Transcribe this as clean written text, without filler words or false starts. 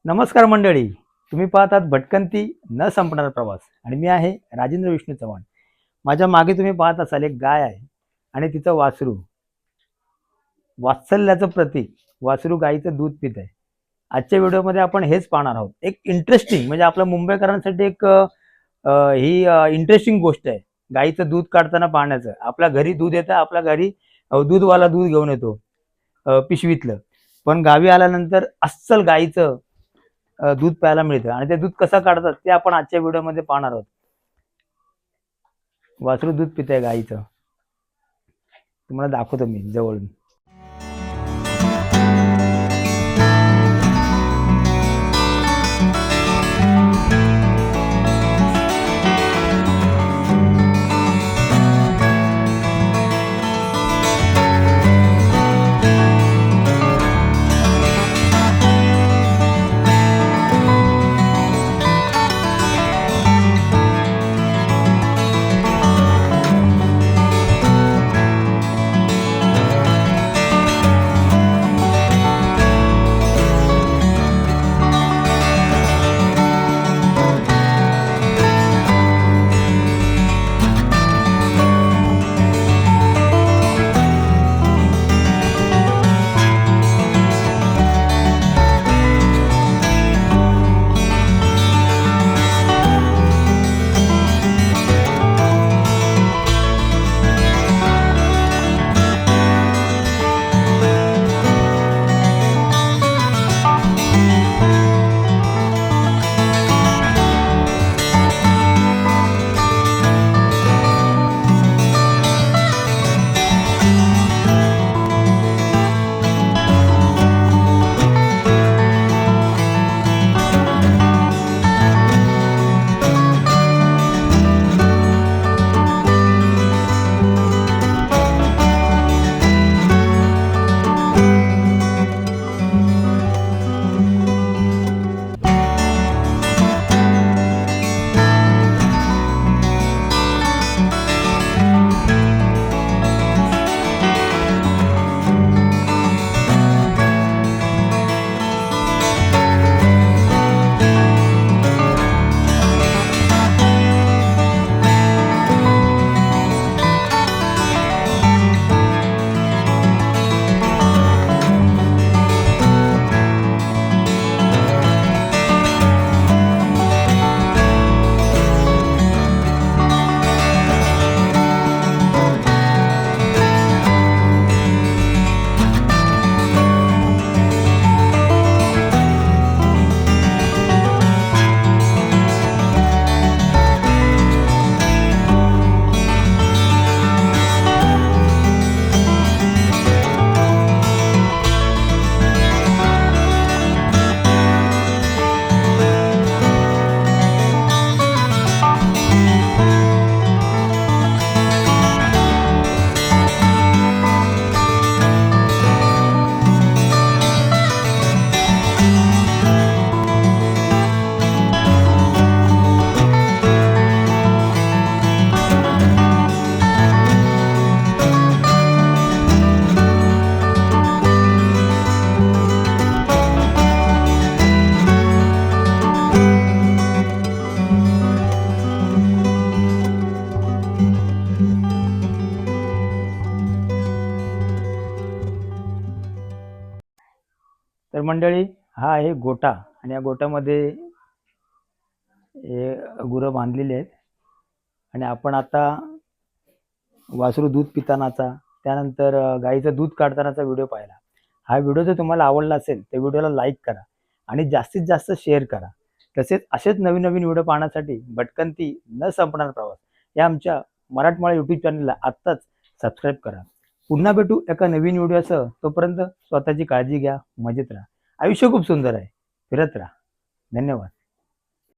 नमस्कार मंडळी, तुम्ही पाहतात भटकंती न संपणारा प्रवास आणि मी आहे राजेंद्र विष्णू चव्हाण. माझ्या मागे तुम्ही पाहत असाल एक गाय आहे आणि तिचं वासरू, वात्सल्याचं प्रतीक. वासरू गाईचं दूध पित आहे. आजच्या व्हिडिओमध्ये आपण हेच पाहणार आहोत. एक इंटरेस्टिंग म्हणजे आपल्या मुंबईकरांसाठी एक ही इंटरेस्टिंग गोष्ट आहे. गाईचं दूध काढताना पाहण्याचं. आपल्या घरी दूध येतं, आपल्या घरी दूधवाला दूध घेऊन येतो पिशवीतलं. पण गावी आल्यानंतर अस्सल गाईचं दूध प्यायला मिळतं आणि ते दूध कसं काढतात ते आपण आजच्या व्हिडिओमध्ये पाहणार आहोत. वासरू दूध पितंय गाईचं, तुम्हाला दाखवतो मी जवळून. तर मंडळी, हा आहे गोटा आणि या गोट्यामध्ये हे गुरं बांधलेली आहेत आणि आपण आता वासरू दूध पितानाचा, त्यानंतर गाईचं दूध काढतानाचा व्हिडिओ पाहिला. हा व्हिडिओ जर तुम्हाला आवडला असेल तर व्हिडिओला लाईक करा आणि जास्तीत जास्त शेअर करा. तसेच असेच नवीन नवीन व्हिडिओ पाहण्यासाठी भटकंती न संपणारा प्रवास या आमच्या मराठमोळा यूट्यूब चॅनलला आत्ताच सबस्क्राईब करा. पुन्हा भेटू एका नवीन व्हिडिओसह. तोपर्यंत स्वतःची काळजी घ्या, मजेत राहा. आयुष्य खूप सुंदर आहे, फिरत राहा. धन्यवाद.